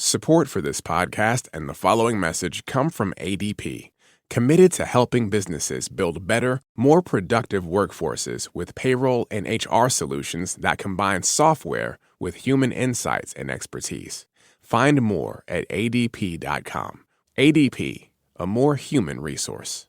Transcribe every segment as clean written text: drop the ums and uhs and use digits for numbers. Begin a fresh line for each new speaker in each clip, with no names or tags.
Support for this podcast and the following message come from ADP, committed to helping businesses build better, more productive workforces with payroll and HR solutions that combine software with human insights and expertise. Find more at adp.com. ADP, a more human resource.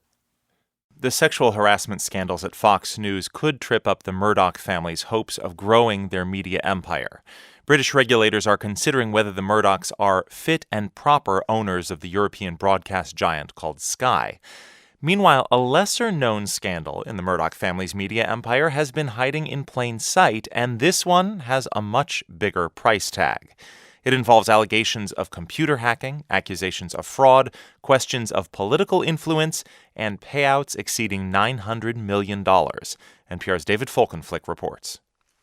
The sexual harassment scandals at Fox News could trip up the Murdoch family's hopes of growing their media empire. British regulators are considering whether the Murdochs are fit and proper owners of the European broadcast giant called Sky. Meanwhile, a lesser-known scandal in the Murdoch family's media empire has been hiding in plain sight, and this one has a much bigger price tag. It involves allegations of computer hacking, accusations of fraud, questions of political influence, and payouts exceeding $900 million. NPR's David Folkenflik reports.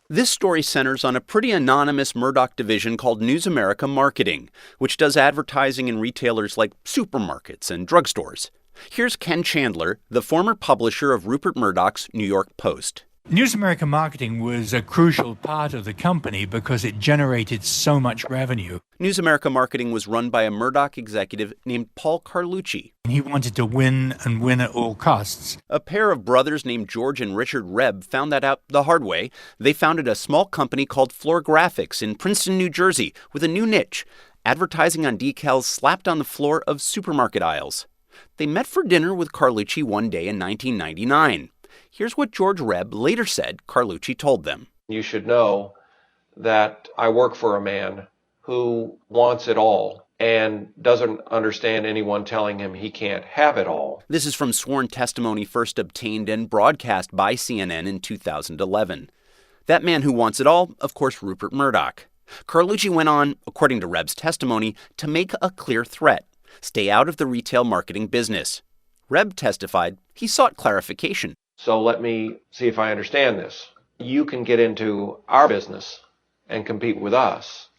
This story centers on a pretty anonymous Murdoch division called News America Marketing, which does advertising in retailers like supermarkets and drugstores. Here's Ken Chandler, the former publisher of Rupert Murdoch's New York Post.
News America Marketing was a crucial part of the company because it generated so much revenue.
News America Marketing was run by a Murdoch executive named Paul Carlucci.
He wanted to win and win at all costs.
A pair of brothers named George and Richard Rebb found that out the hard way. They founded a small company called Floor Graphics in Princeton, New Jersey, with a new niche: advertising on decals slapped on the floor of supermarket aisles. They met for dinner with Carlucci one day in 1999. Here's what George Rebb later said Carlucci told them.
You should know that I work for a man who wants it all and doesn't understand anyone telling him he can't have it all.
This is from sworn testimony first obtained and broadcast by CNN in 2011. That man who wants it all, of course, Rupert Murdoch. Carlucci went on, according to Rebb's testimony, to make a clear threat: stay out of the retail marketing business. Rebb testified he sought clarification.
So let me see if I understand this. You can get into our business and compete with us,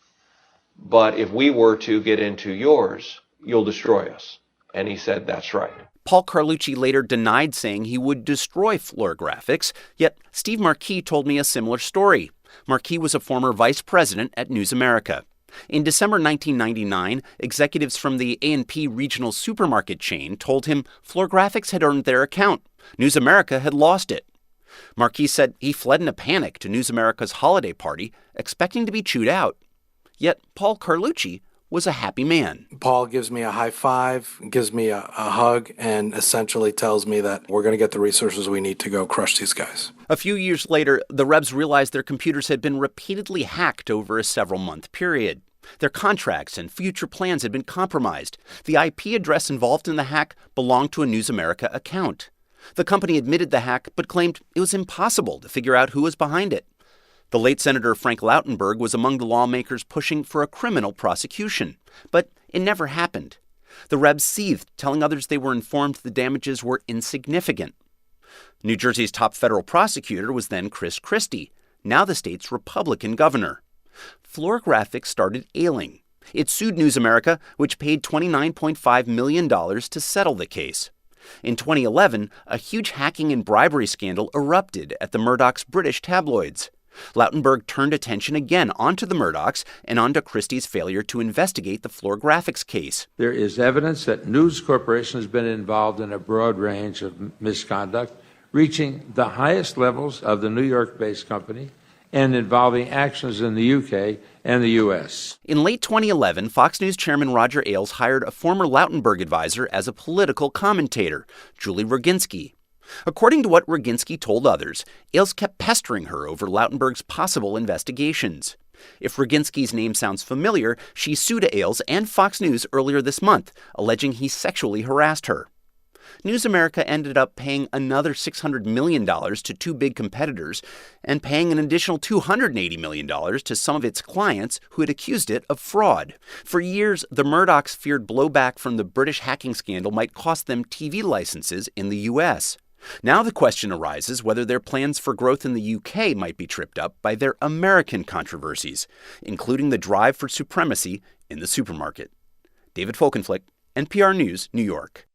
but if we were to get into yours, you'll destroy us. And he said, that's right.
Paul Carlucci later denied saying he would destroy Floor Graphics, yet Steve Marquis told me a similar story. Marquis was a former vice president at News America. In December 1999, executives from the A&P regional supermarket chain told him Floor Graphics had earned their account. News America had lost it. Marquis said he fled in a panic to News America's holiday party, expecting to be chewed out. Yet Paul Carlucci was a happy man.
Paul gives me a high five, gives me a hug, and essentially tells me that we're going to get the resources we need to go crush these guys.
A few years later, the Rebs realized their computers had been repeatedly hacked over a several-month period. Their contracts and future plans had been compromised. The IP address involved in the hack belonged to a News America account. The company admitted the hack, but claimed it was impossible to figure out who was behind it. The late Senator Frank Lautenberg was among the lawmakers pushing for a criminal prosecution, but it never happened. The Rebs seethed, telling others they were informed the damages were insignificant. New Jersey's top federal prosecutor was then Chris Christie, now the state's Republican governor. Floor Graphics started ailing. It sued News America, which paid $29.5 million to settle the case. In 2011, a huge hacking and bribery scandal erupted at the Murdochs' British tabloids. Lautenberg turned attention again onto the Murdochs and onto Christie's failure to investigate the Floor Graphics case.
There is evidence that News Corporation has been involved in a broad range of misconduct, reaching the highest levels of the New York-based company and involving actions in the UK and the US.
In late 2011, Fox News chairman Roger Ailes hired a former Lautenberg advisor as a political commentator, Julie Roginski. According to what Roginski told others, Ailes kept pestering her over Lautenberg's possible investigations. If Roginski's name sounds familiar, she sued Ailes and Fox News earlier this month, alleging he sexually harassed her. News America ended up paying another $600 million to two big competitors and paying an additional $280 million to some of its clients who had accused it of fraud. For years, the Murdochs feared blowback from the British hacking scandal might cost them TV licenses in the U.S. Now the question arises whether their plans for growth in the UK might be tripped up by their American controversies, including the drive for supremacy in the supermarket. David Folkenflik, NPR News, New York.